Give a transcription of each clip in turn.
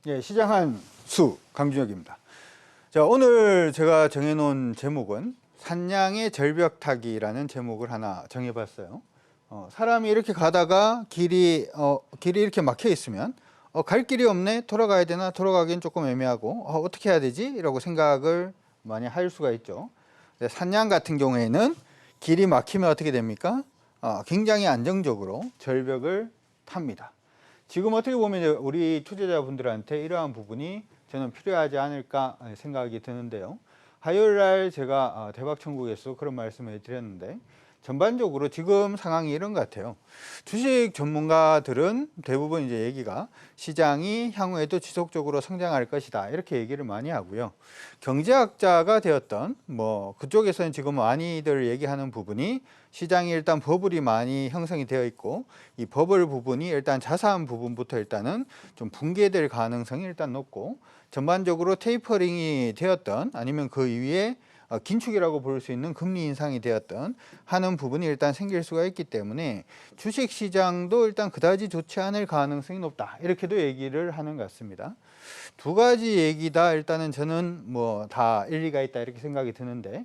예, 시장한 수 강준혁입니다. 자, 오늘 제가 정해놓은 제목은 산양의 절벽타기라는 제목을 하나 정해봤어요. 사람이 이렇게 가다가 길이 이렇게 막혀 있으면 갈 길이 없네, 돌아가야 되나, 돌아가기엔 조금 애매하고 어떻게 해야 되지? 이라고 생각을 많이 할 수가 있죠. 산양 같은 경우에는 길이 막히면 어떻게 됩니까? 굉장히 안정적으로 절벽을 탑니다. 지금 어떻게 보면 우리 투자자분들한테 이러한 부분이 저는 필요하지 않을까 생각이 드는데요. 화요일 날 제가 대박천국에서 그런 말씀을 드렸는데 전반적으로 지금 상황이 이런 것 같아요. 주식 전문가들은 대부분 이제 얘기가 시장이 향후에도 지속적으로 성장할 것이다, 이렇게 얘기를 많이 하고요. 경제학자가 되었던 그쪽에서는 지금 많이들 얘기하는 부분이 시장이 일단 버블이 많이 형성이 되어 있고, 이 버블 부분이 일단 자산 부분부터 일단은 좀 붕괴될 가능성이 일단 높고, 전반적으로 테이퍼링이 되었던 아니면 그 이후에 긴축이라고 볼 수 있는 금리 인상이 되었던 하는 부분이 일단 생길 수가 있기 때문에 주식시장도 일단 그다지 좋지 않을 가능성이 높다, 이렇게도 얘기를 하는 것 같습니다. 두 가지 얘기다 일단은 저는 다 일리가 있다, 이렇게 생각이 드는데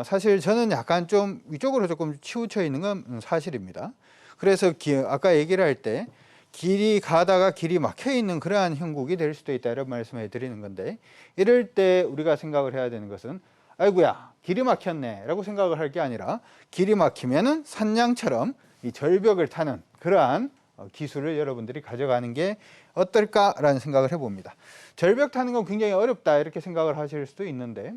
사실 저는 약간 좀 위쪽으로 조금 치우쳐 있는 건 사실입니다. 그래서 아까 얘기를 할 때 길이 가다가 길이 막혀 있는 그러한 형국이 될 수도 있다, 이런 말씀을 드리는 건데, 이럴 때 우리가 생각을 해야 되는 것은 아이고야 길이 막혔네 라고 생각을 할 게 아니라, 길이 막히면은 산양처럼 이 절벽을 타는 그러한 기술을 여러분들이 가져가는 게 어떨까라는 생각을 해봅니다. 절벽 타는 건 굉장히 어렵다, 이렇게 생각을 하실 수도 있는데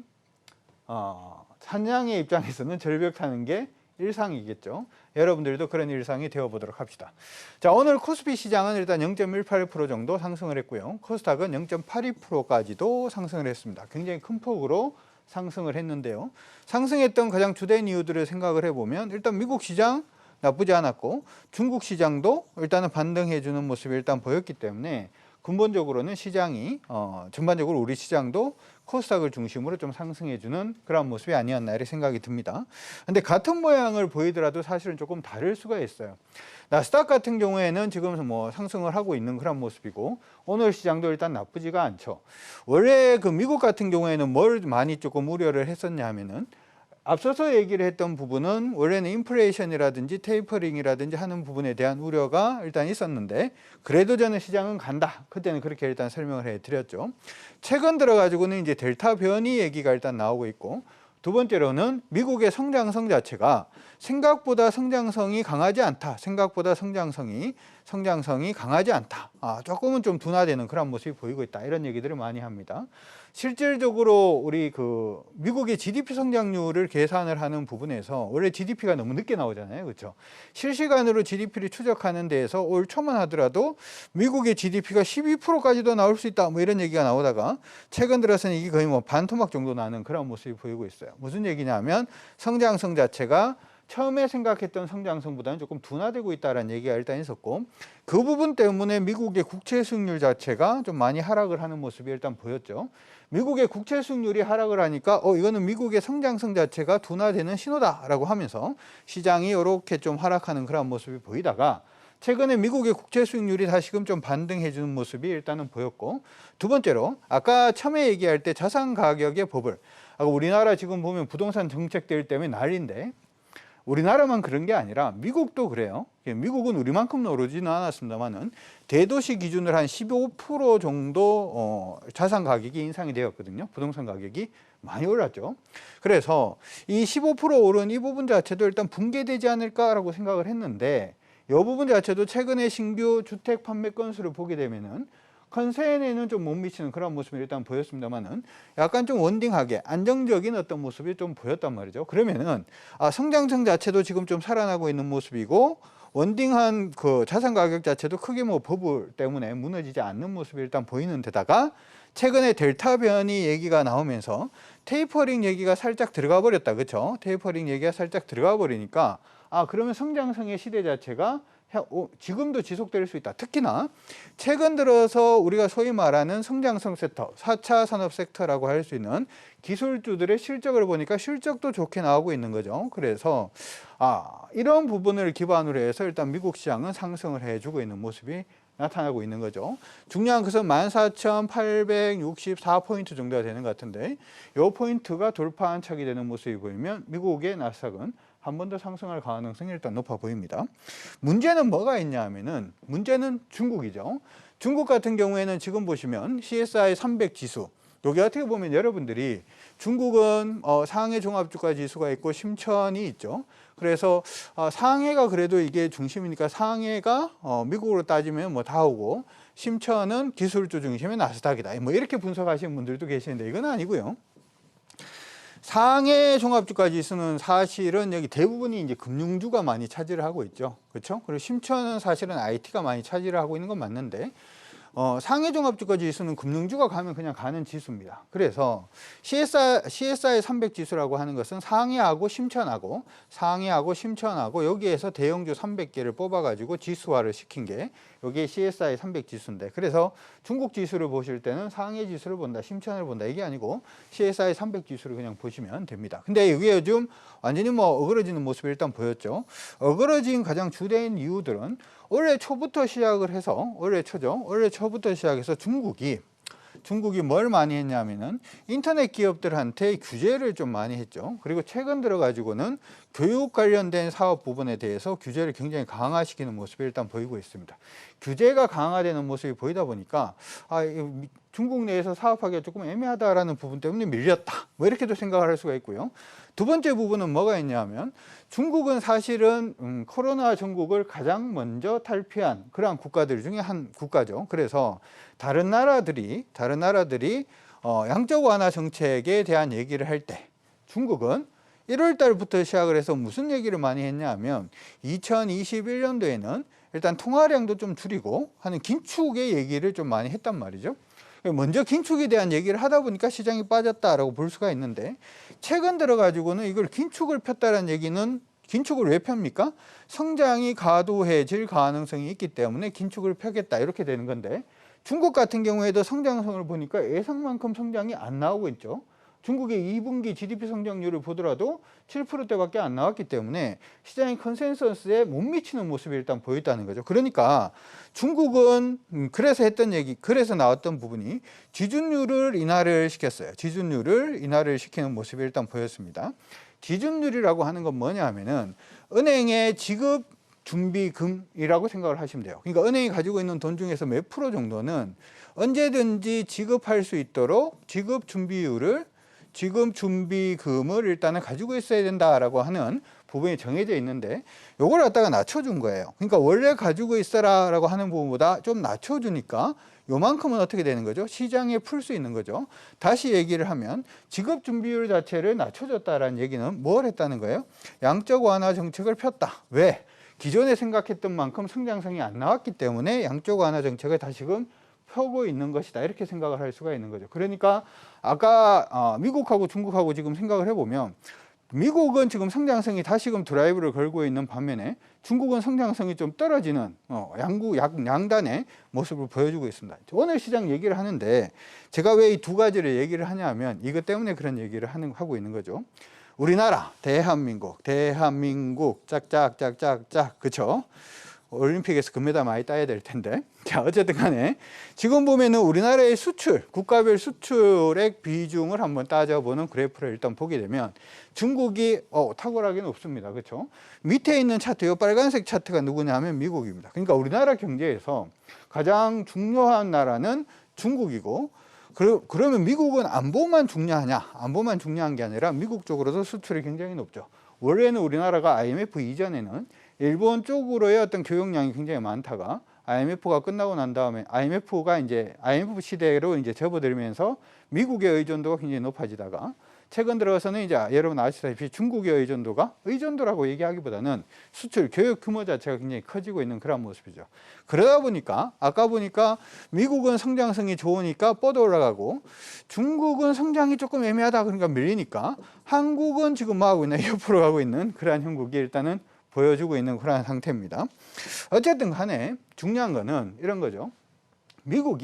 산양의 입장에서는 절벽 타는 게 일상이겠죠. 여러분들도 그런 일상이 되어보도록 합시다. 자, 오늘 코스피 시장은 일단 0.18% 정도 상승을 했고요. 코스닥은 0.82%까지도 상승을 했습니다. 굉장히 큰 폭으로 상승을 했는데요. 상승했던 가장 주된 이유들을 생각을 해보면 일단 미국 시장 나쁘지 않았고, 중국 시장도 일단은 반등해주는 모습이 일단 보였기 때문에 근본적으로는 시장이 전반적으로 우리 시장도 코스닥을 중심으로 좀 상승해주는 그런 모습이 아니었나, 이렇게 생각이 듭니다. 근데 같은 모양을 보이더라도 사실은 조금 다를 수가 있어요. 나스닥 같은 경우에는 지금 상승을 하고 있는 그런 모습이고, 오늘 시장도 일단 나쁘지가 않죠. 원래 그 미국 같은 경우에는 뭘 많이 조금 우려를 했었냐 하면은, 앞서서 얘기를 했던 부분은 원래는 인플레이션이라든지 테이퍼링이라든지 하는 부분에 대한 우려가 일단 있었는데, 그래도 저는 시장은 간다, 그때는 그렇게 일단 설명을 해드렸죠. 최근 들어가지고는 이제 델타 변이 얘기가 일단 나오고 있고, 두 번째로는 미국의 성장성 자체가 생각보다 성장성이 강하지 않다, 생각보다 성장성이 강하지 않다, 조금은 좀 둔화되는 그런 모습이 보이고 있다, 이런 얘기들을 많이 합니다. 실질적으로 우리 미국의 GDP 성장률을 계산을 하는 부분에서 원래 GDP가 너무 늦게 나오잖아요, 그렇죠? 실시간으로 GDP를 추적하는 데에서 올 초만 하더라도 미국의 GDP가 12%까지도 나올 수 있다, 이런 얘기가 나오다가 최근 들어서는 이게 거의 반토막 정도 나는 그런 모습이 보이고 있어요. 무슨 얘기냐면 성장성 자체가 처음에 생각했던 성장성보다는 조금 둔화되고 있다는 얘기가 일단 있었고, 그 부분 때문에 미국의 국채 수익률 자체가 좀 많이 하락을 하는 모습이 일단 보였죠. 미국의 국채 수익률이 하락을 하니까 이거는 미국의 성장성 자체가 둔화되는 신호다라고 하면서 시장이 이렇게 좀 하락하는 그런 모습이 보이다가, 최근에 미국의 국채 수익률이 다시금 좀 반등해 주는 모습이 일단은 보였고, 두 번째로 아까 처음에 얘기할 때 자산 가격의 버블, 우리나라 지금 보면 부동산 정책들 때문에 난리인데, 우리나라만 그런 게 아니라 미국도 그래요. 미국은 우리만큼 오르지는 않았습니다만은 대도시 기준으로 한 15% 정도 자산 가격이 인상이 되었거든요. 부동산 가격이 많이 올랐죠. 그래서 이 15% 오른 이 부분 자체도 일단 붕괴되지 않을까라고 생각을 했는데, 이 부분 자체도 최근에 신규 주택 판매 건수를 보게 되면은 컨센에는 좀 못 미치는 그런 모습이 일단 보였습니다만은 약간 좀 원딩하게 안정적인 어떤 모습이 좀 보였단 말이죠. 그러면은 성장성 자체도 지금 좀 살아나고 있는 모습이고, 원딩한 그 자산 가격 자체도 크게 버블 때문에 무너지지 않는 모습이 일단 보이는 데다가, 최근에 델타 변이 얘기가 나오면서 테이퍼링 얘기가 살짝 들어가 버렸다, 그렇죠? 테이퍼링 얘기가 살짝 들어가 버리니까 그러면 성장성의 시대 자체가 지금도 지속될 수 있다. 특히나 최근 들어서 우리가 소위 말하는 성장성 섹터, 4차 산업 섹터라고 할 수 있는 기술주들의 실적을 보니까 실적도 좋게 나오고 있는 거죠. 그래서 이런 부분을 기반으로 해서 일단 미국 시장은 상승을 해주고 있는 모습이 나타나고 있는 거죠. 중요한 것은 14,864포인트 정도가 되는 것 같은데 이 포인트가 돌파 안착이 되는 모습이 보이면 미국의 나스닥은 한 번 더 상승할 가능성이 일단 높아 보입니다. 문제는 뭐가 있냐 하면은 문제는 중국이죠. 중국 같은 경우에는 지금 보시면 CSI 300 지수, 여기 어떻게 보면 여러분들이 중국은 상해 종합주가 지수가 있고 심천이 있죠. 그래서 상해가 그래도 이게 중심이니까 상해가 미국으로 따지면 뭐 다우고 심천은 기술주 중심의 나스닥이다. 뭐 이렇게 분석하시는 분들도 계시는데 이건 아니고요. 상해 종합주가 지수는 사실은 여기 대부분이 이제 금융주가 많이 차지를 하고 있죠. 그렇죠? 그리고 심천은 사실은 IT가 많이 차지를 하고 있는 건 맞는데 상해 종합주가 지수는 금융주가 가면 그냥 가는 지수입니다. 그래서 CSI 300 지수라고 하는 것은 상해하고 심천하고 여기에서 대형주 300개를 뽑아가지고 지수화를 시킨 게 여기 CSI 300 지수인데, 그래서 중국 지수를 보실 때는 상해 지수를 본다, 심천을 본다 이게 아니고 CSI 300 지수를 그냥 보시면 됩니다. 근데 이게 요즘 완전히 뭐 어그러지는 모습이 일단 보였죠. 어그러진 가장 주된 이유들은 올해 초부터 시작을 해서 올해 초부터 시작해서 중국이 뭘 많이 했냐면은 인터넷 기업들한테 규제를 좀 많이 했죠. 그리고 최근 들어 가지고는 교육 관련된 사업 부분에 대해서 규제를 굉장히 강화시키는 모습이 일단 보이고 있습니다. 규제가 강화되는 모습이 보이다 보니까 중국 내에서 사업하기가 조금 애매하다라는 부분 때문에 밀렸다, 뭐 이렇게도 생각을 할 수가 있고요. 두 번째 부분은 뭐가 있냐면 중국은 사실은 코로나 전국을 가장 먼저 탈피한 그러한 국가들 중에 한 국가죠. 그래서 다른 나라들이 양적 완화 정책에 대한 얘기를 할 때 중국은 1월 달부터 시작을 해서 무슨 얘기를 많이 했냐 하면 2021년도에는 일단 통화량도 좀 줄이고 하는 긴축의 얘기를 좀 많이 했단 말이죠. 먼저 긴축에 대한 얘기를 하다 보니까 시장이 빠졌다라고 볼 수가 있는데, 최근 들어 가지고는 이걸 긴축을 폈다는 얘기는 긴축을 왜 펴니까 성장이 과도해질 가능성이 있기 때문에 긴축을 펴겠다 이렇게 되는 건데, 중국 같은 경우에도 성장성을 보니까 예상만큼 성장이 안 나오고 있죠. 중국의 2분기 GDP 성장률을 보더라도 7%대밖에 안 나왔기 때문에 시장의 컨센서스에 못 미치는 모습이 일단 보였다는 거죠. 그러니까 중국은 그래서 나왔던 부분이 지준율을 인하를 시켰어요. 지준율을 인하를 시키는 모습이 일단 보였습니다. 지준율이라고 하는 건 뭐냐 하면은 은행의 지급 준비금이라고 생각을 하시면 돼요. 그러니까 은행이 가지고 있는 돈 중에서 몇 프로 정도는 언제든지 지급할 수 있도록 지급 준비금을 일단은 가지고 있어야 된다라고 하는 부분이 정해져 있는데, 요걸 갖다가 낮춰준 거예요. 그러니까 원래 가지고 있어라라고 하는 부분보다 좀 낮춰주니까 요만큼은 어떻게 되는 거죠? 시장에 풀 수 있는 거죠. 다시 얘기를 하면 지급 준비율 자체를 낮춰줬다라는 얘기는 뭘 했다는 거예요? 양적 완화 정책을 폈다. 왜? 기존에 생각했던 만큼 성장성이 안 나왔기 때문에 양적 완화 정책을 다시금 펴고 있는 것이다, 이렇게 생각을 할 수가 있는 거죠. 그러니까 아까 미국하고 중국하고 지금 생각을 해보면 미국은 지금 성장성이 다시금 드라이브를 걸고 있는 반면에 중국은 성장성이 좀 떨어지는 양단의 모습을 보여주고 있습니다. 오늘 시장 얘기를 하는데 제가 왜 이 두 가지를 얘기를 하냐면 이것 때문에 그런 얘기를 하고 있는 거죠. 우리나라 대한민국 짝짝짝짝짝, 그쵸? 올림픽에서 금메달 많이 따야 될 텐데. 자, 어쨌든 간에 지금 보면은 우리나라의 수출, 국가별 수출액 비중을 한번 따져보는 그래프를 일단 보게 되면 중국이 탁월하게는 없습니다. 그렇죠? 밑에 있는 차트, 이 빨간색 차트가 누구냐면 미국입니다. 그러니까 우리나라 경제에서 가장 중요한 나라는 중국이고, 그러면 미국은 안보만 중요하냐? 안보만 중요한 게 아니라 미국 쪽으로도 수출이 굉장히 높죠. 원래는 우리나라가 IMF 이전에는 일본 쪽으로의 어떤 교역량이 굉장히 많다가 IMF가 끝나고 난 다음에 IMF 시대로 이제 접어들면서 미국의 의존도가 굉장히 높아지다가 최근 들어서는 이제 여러분 아시다시피 중국의 의존도라고 얘기하기보다는 수출, 교역 규모 자체가 굉장히 커지고 있는 그런 모습이죠. 그러다 보니까 아까 보니까 미국은 성장성이 좋으니까 뻗어 올라가고 중국은 성장이 조금 애매하다 그러니까 밀리니까 한국은 지금 뭐 하고 있나 옆으로 가고 있는 그러한 형국이 일단은 보여주고 있는 그런 상태입니다. 어쨌든 간에 중요한 거는 이런 거죠. 미국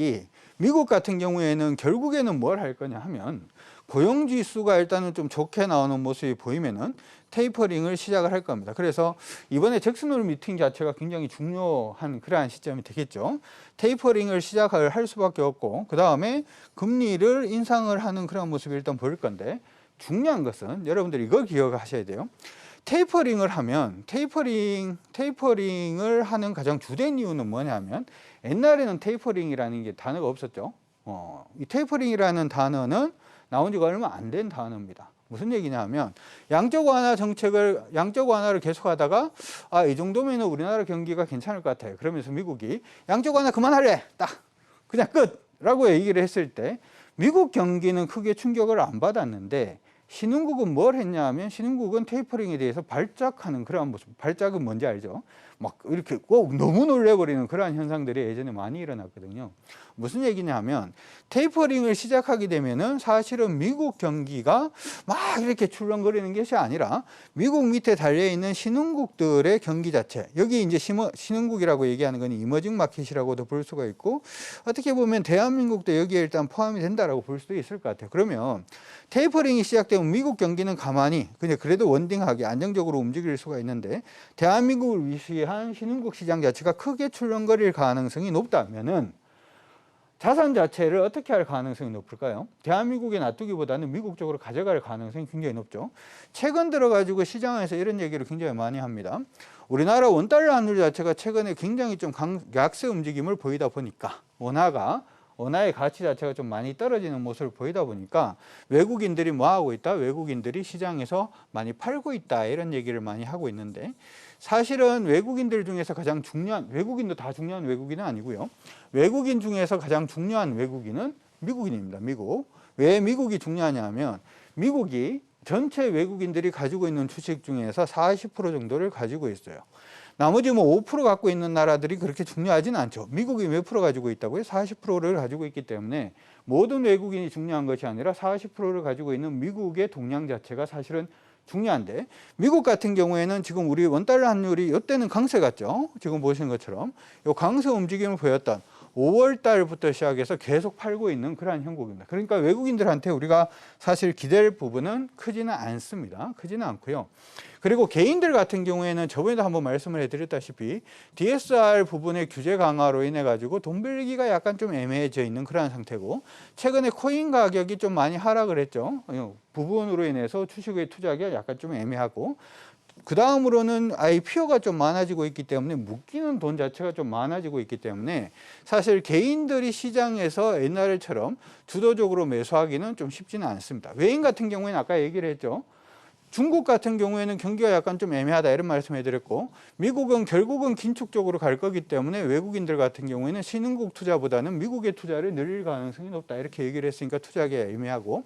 같은 경우에는 결국에는 뭘 할 거냐 하면 고용 지수가 일단은 좀 좋게 나오는 모습이 보이면은 테이퍼링을 시작을 할 겁니다. 그래서 이번에 잭슨홀 미팅 자체가 굉장히 중요한 그러한 시점이 되겠죠. 테이퍼링을 시작을 할 수밖에 없고 그 다음에 금리를 인상을 하는 그런 모습이 일단 보일 건데 중요한 것은 여러분들이 이거 기억하셔야 돼요. 테이퍼링을 하면 테이퍼링을 하는 가장 주된 이유는 뭐냐면 옛날에는 테이퍼링이라는 게 단어가 없었죠. 이 테이퍼링이라는 단어는 나온 지가 얼마 안 된 단어입니다. 무슨 얘기냐면 양적 완화를 계속하다가 이 정도면 우리나라 경기가 괜찮을 것 같아요. 그러면서 미국이 양적 완화 그만할래, 딱 그냥 끝라고 얘기를 했을 때 미국 경기는 크게 충격을 안 받았는데 신흥국은 뭘 했냐면 신흥국은 테이퍼링에 대해서 발작하는 그러한 모습. 발작은 뭔지 알죠? 막 이렇게 꼭 너무 놀래버리는 그러한 현상들이 예전에 많이 일어났거든요. 무슨 얘기냐면 테이퍼링을 시작하게 되면은 사실은 미국 경기가 막 이렇게 출렁거리는 것이 아니라 미국 밑에 달려있는 신흥국들의 경기 자체, 여기 이제 신흥국이라고 얘기하는 건 이머징 마켓이라고도 볼 수가 있고 어떻게 보면 대한민국도 여기에 일단 포함이 된다라고 볼 수도 있을 것 같아요. 그러면 테이퍼링이 시작되면 미국 경기는 가만히 그냥 그래도 원딩하게 안정적으로 움직일 수가 있는데 대한민국을 위시한 신흥국 시장 자체가 크게 출렁거릴 가능성이 높다면은 자산 자체를 어떻게 할 가능성이 높을까요? 대한민국에 놔두기보다는 미국 쪽으로 가져갈 가능성이 굉장히 높죠. 최근 들어가지고 시장에서 이런 얘기를 굉장히 많이 합니다. 우리나라 원달러 환율 자체가 최근에 굉장히 좀 약세 움직임을 보이다 보니까 원화의 가치 자체가 좀 많이 떨어지는 모습을 보이다 보니까 외국인들이 뭐 하고 있다? 외국인들이 시장에서 많이 팔고 있다. 이런 얘기를 많이 하고 있는데 사실은 외국인들 중에서 가장 중요한, 외국인도 다 중요한 외국인은 아니고요. 외국인 중에서 가장 중요한 외국인은 미국인입니다. 미국. 왜 미국이 중요하냐면 미국이 전체 외국인들이 가지고 있는 주식 중에서 40% 정도를 가지고 있어요. 나머지 뭐 5% 갖고 있는 나라들이 그렇게 중요하진 않죠. 미국이 몇 프로 가지고 있다고요? 40%를 가지고 있기 때문에 모든 외국인이 중요한 것이 아니라 40%를 가지고 있는 미국의 동량 자체가 사실은 중요한데 미국 같은 경우에는 지금 우리 원달러 환율이 이때는 강세 같죠. 지금 보시는 것처럼 이 강세 움직임을 보였던 5월 달부터 시작해서 계속 팔고 있는 그러한 형국입니다. 그러니까 외국인들한테 우리가 사실 기댈 부분은 크지는 않습니다. 크지는 않고요. 그리고 개인들 같은 경우에는 저번에도 한번 말씀을 해드렸다시피 DSR 부분의 규제 강화로 인해 가지고 돈 빌리기가 약간 좀 애매해져 있는 그러한 상태고 최근에 코인 가격이 좀 많이 하락을 했죠. 부분으로 인해서 주식에 투자하기가 약간 좀 애매하고 그 다음으로는 IPO가 좀 많아지고 있기 때문에 묶이는 돈 자체가 좀 많아지고 있기 때문에 사실 개인들이 시장에서 옛날처럼 주도적으로 매수하기는 좀 쉽지는 않습니다. 외인 같은 경우에는 아까 얘기를 했죠. 중국 같은 경우에는 경기가 약간 좀 애매하다 이런 말씀해 드렸고 미국은 결국은 긴축 쪽으로 갈 거기 때문에 외국인들 같은 경우에는 신흥국 투자보다는 미국의 투자를 늘릴 가능성이 높다 이렇게 얘기를 했으니까 투자하기가 애매하고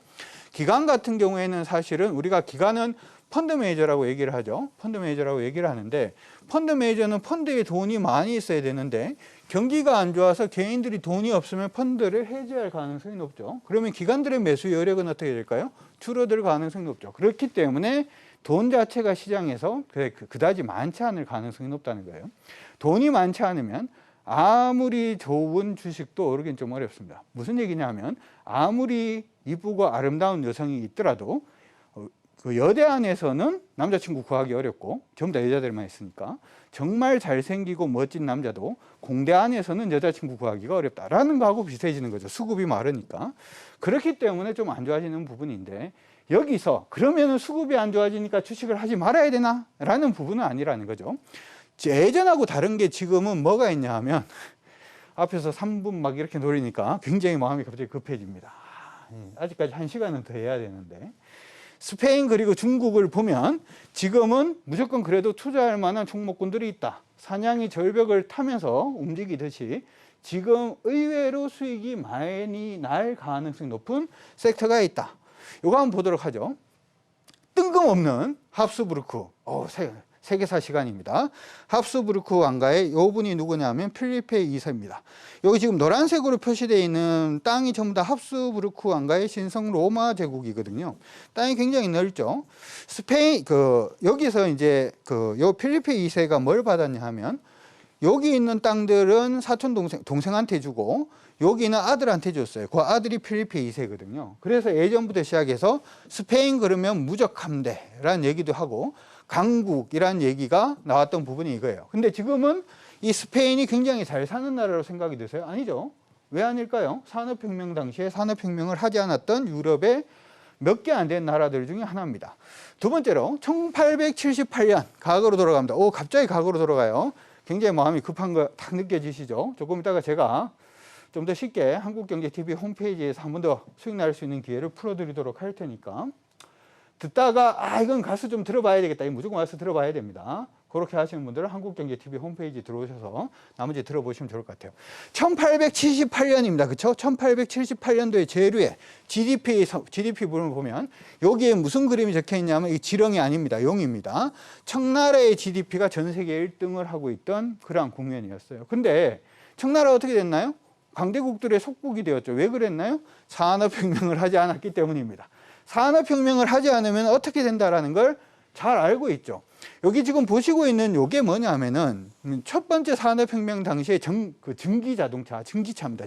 기관 같은 경우에는 사실은 우리가 기관은 펀드 매니저라고 얘기를 하죠. 펀드 매니저라고 얘기를 하는데 펀드 매니저는 펀드에 돈이 많이 있어야 되는데 경기가 안 좋아서 개인들이 돈이 없으면 펀드를 해지할 가능성이 높죠. 그러면 기관들의 매수 여력은 어떻게 될까요? 줄어들 가능성이 높죠. 그렇기 때문에 돈 자체가 시장에서 그다지 많지 않을 가능성이 높다는 거예요. 돈이 많지 않으면 아무리 좋은 주식도 오르긴 좀 어렵습니다. 무슨 얘기냐면 아무리 이쁘고 아름다운 여성이 있더라도 그 여대 안에서는 남자친구 구하기 어렵고 전부 다 여자들만 있으니까 정말 잘생기고 멋진 남자도 공대 안에서는 여자친구 구하기가 어렵다라는 거하고 비슷해지는 거죠. 수급이 마르니까. 그렇기 때문에 좀 안 좋아지는 부분인데 여기서 그러면은 수급이 안 좋아지니까 주식을 하지 말아야 되나? 라는 부분은 아니라는 거죠. 예전하고 다른 게 지금은 뭐가 있냐 하면 앞에서 3분 막 이렇게 노리니까 굉장히 마음이 갑자기 급해집니다. 아직까지 1시간은 더 해야 되는데 스페인 그리고 중국을 보면 지금은 무조건 그래도 투자할 만한 종목군들이 있다. 사냥이 절벽을 타면서 움직이듯이 지금 의외로 수익이 많이 날 가능성이 높은 섹터가 있다. 이거 한번 보도록 하죠. 뜬금없는 합스부르크. 세계사 시간입니다. 합스부르크 왕가의 요 분이 누구냐면 필리페 2세입니다. 여기 지금 노란색으로 표시되어 있는 땅이 전부 다 합스부르크 왕가의 신성 로마 제국이거든요. 땅이 굉장히 넓죠. 스페인 여기서 이제 요 필리페 2세가 뭘 받았냐 하면 여기 있는 땅들은 사촌 동생한테 주고 여기는 아들한테 줬어요. 그 아들이 필리페 2세거든요. 그래서 예전부터 시작해서 스페인 그러면 무적함대라는 얘기도 하고 강국이라는 얘기가 나왔던 부분이 이거예요. 근데 지금은 이 스페인이 굉장히 잘 사는 나라로 생각이 드세요? 아니죠. 왜 아닐까요? 산업혁명 당시에 산업혁명을 하지 않았던 유럽의 몇 개 안 된 나라들 중에 하나입니다. 두 번째로 1878년 과거로 돌아갑니다. 오, 갑자기 과거로 돌아가요. 굉장히 마음이 급한 거 딱 느껴지시죠? 조금 이따가 제가 좀 더 쉽게 한국경제TV 홈페이지에서 한 번 더 수익 날 수 있는 기회를 풀어드리도록 할 테니까 듣다가 이건 가서 좀 들어봐야 되겠다. 무조건 와서 들어봐야 됩니다. 그렇게 하시는 분들은 한국경제TV 홈페이지 들어오셔서 나머지 들어보시면 좋을 것 같아요. 1878년입니다. 그렇죠? 1878년도에 제루의 GDP 부분을 보면 여기에 무슨 그림이 적혀 있냐면 이 지렁이 아닙니다. 용입니다. 청나라의 GDP가 전 세계 1등을 하고 있던 그러한 국면이었어요. 근데 청나라 어떻게 됐나요? 강대국들의 속국이 되었죠. 왜 그랬나요? 산업혁명을 하지 않았기 때문입니다. 산업혁명을 하지 않으면 어떻게 된다라는 걸 잘 알고 있죠. 여기 지금 보시고 있는 요게 뭐냐면은 첫 번째 산업혁명 당시에 전기자동차, 전기차입니다.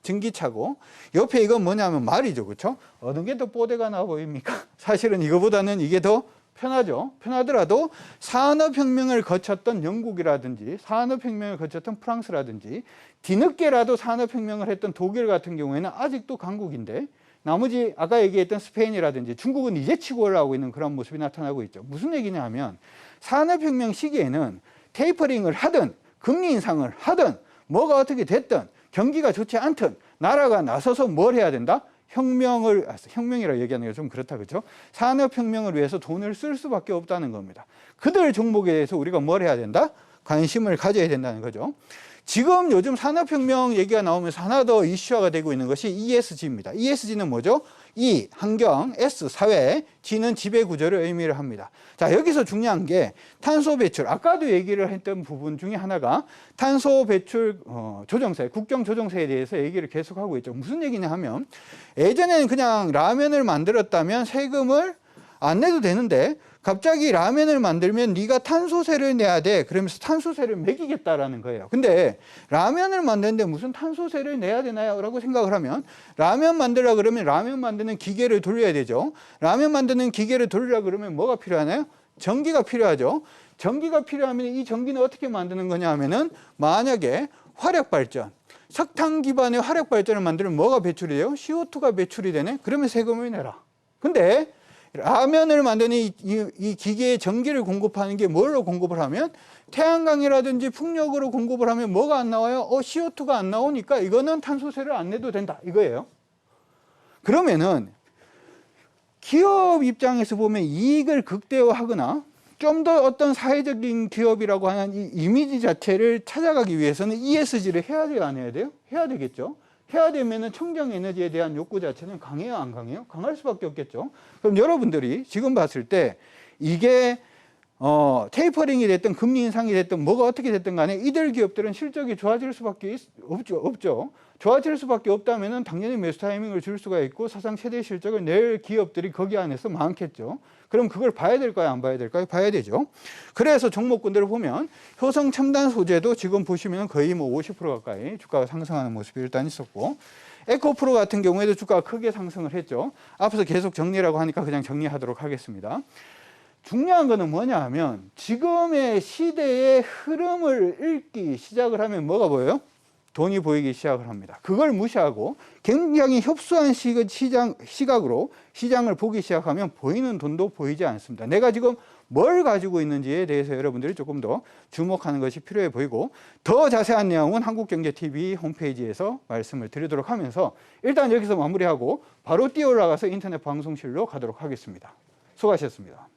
전기차고 옆에 이건 뭐냐면 말이죠. 그렇죠? 어느 게 더 뽀대가 나 보입니까? 사실은 이거보다는 이게 더 편하죠. 편하더라도 산업혁명을 거쳤던 영국이라든지 산업혁명을 거쳤던 프랑스라든지 뒤늦게라도 산업혁명을 했던 독일 같은 경우에는 아직도 강국인데 나머지 아까 얘기했던 스페인이라든지 중국은 이제 치고 올라오고 있는 그런 모습이 나타나고 있죠. 무슨 얘기냐 하면 산업혁명 시기에는 테이퍼링을 하든 금리 인상을 하든 뭐가 어떻게 됐든 경기가 좋지 않든 나라가 나서서 뭘 해야 된다? 혁명이라고 얘기하는 게 좀 그렇다 그렇죠? 산업혁명을 위해서 돈을 쓸 수밖에 없다는 겁니다. 그들 종목에 대해서 우리가 뭘 해야 된다? 관심을 가져야 된다는 거죠. 지금 요즘 산업혁명 얘기가 나오면서 하나 더 이슈화가 되고 있는 것이 ESG입니다. ESG는 뭐죠? E, 환경, S, 사회, G는 지배구조를 의미를 합니다. 자, 여기서 중요한 게 탄소 배출. 아까도 얘기를 했던 부분 중에 하나가 탄소 배출 조정세, 국경조정세에 대해서 얘기를 계속하고 있죠. 무슨 얘기냐 하면 예전에는 그냥 라면을 만들었다면 세금을 안 내도 되는데 갑자기 라면을 만들면 네가 탄소세를 내야 돼. 그러면서 탄소세를 매기겠다라는 거예요. 근데 라면을 만드는데 무슨 탄소세를 내야 되나요? 라고 생각을 하면 라면 만들려고 그러면 라면 만드는 기계를 돌려야 되죠. 라면 만드는 기계를 돌리려고 그러면 뭐가 필요하나요? 전기가 필요하죠. 전기가 필요하면 이 전기는 어떻게 만드는 거냐 하면은 만약에 화력발전, 석탄 기반의 화력발전을 만들면 뭐가 배출이 돼요? CO2가 배출이 되네? 그러면 세금을 내라. 근데 라면을 만드는 이 기계에 전기를 공급하는 게 뭘로 공급을 하면 태양광이라든지 풍력으로 공급을 하면 뭐가 안 나와요? CO2가 안 나오니까 이거는 탄소세를 안 내도 된다 이거예요. 그러면은 기업 입장에서 보면 이익을 극대화하거나 좀 더 어떤 사회적인 기업이라고 하는 이 이미지 자체를 찾아가기 위해서는 ESG를 해야 돼요, 안 해야 돼요? 해야 되겠죠. 해야 되면은 청정 에너지에 대한 욕구 자체는 강해요, 안 강해요? 강할 수밖에 없겠죠. 그럼 여러분들이 지금 봤을 때 이게 테이퍼링이 됐든 금리 인상이 됐든 뭐가 어떻게 됐든 간에 이들 기업들은 실적이 좋아질 수밖에 없죠. 좋아질 수밖에 없다면은 당연히 매수 타이밍을 줄 수가 있고 사상 최대 실적을 낼 기업들이 거기 안에서 많겠죠. 그럼 그걸 봐야 될까요? 안 봐야 될까요? 봐야 되죠. 그래서 종목군들을 보면 효성 첨단 소재도 지금 보시면 거의 뭐 50% 가까이 주가가 상승하는 모습이 일단 있었고 에코프로 같은 경우에도 주가가 크게 상승을 했죠. 앞서 계속 정리라고 하니까 그냥 정리하도록 하겠습니다. 중요한 거는 뭐냐 하면 지금의 시대의 흐름을 읽기 시작을 하면 뭐가 보여요? 돈이 보이기 시작을 합니다. 그걸 무시하고 굉장히 협소한 시각으로 시장을 보기 시작하면 보이는 돈도 보이지 않습니다. 내가 지금 뭘 가지고 있는지에 대해서 여러분들이 조금 더 주목하는 것이 필요해 보이고 더 자세한 내용은 한국경제TV 홈페이지에서 말씀을 드리도록 하면서 일단 여기서 마무리하고 바로 뛰어 올라가서 인터넷 방송실로 가도록 하겠습니다. 수고하셨습니다.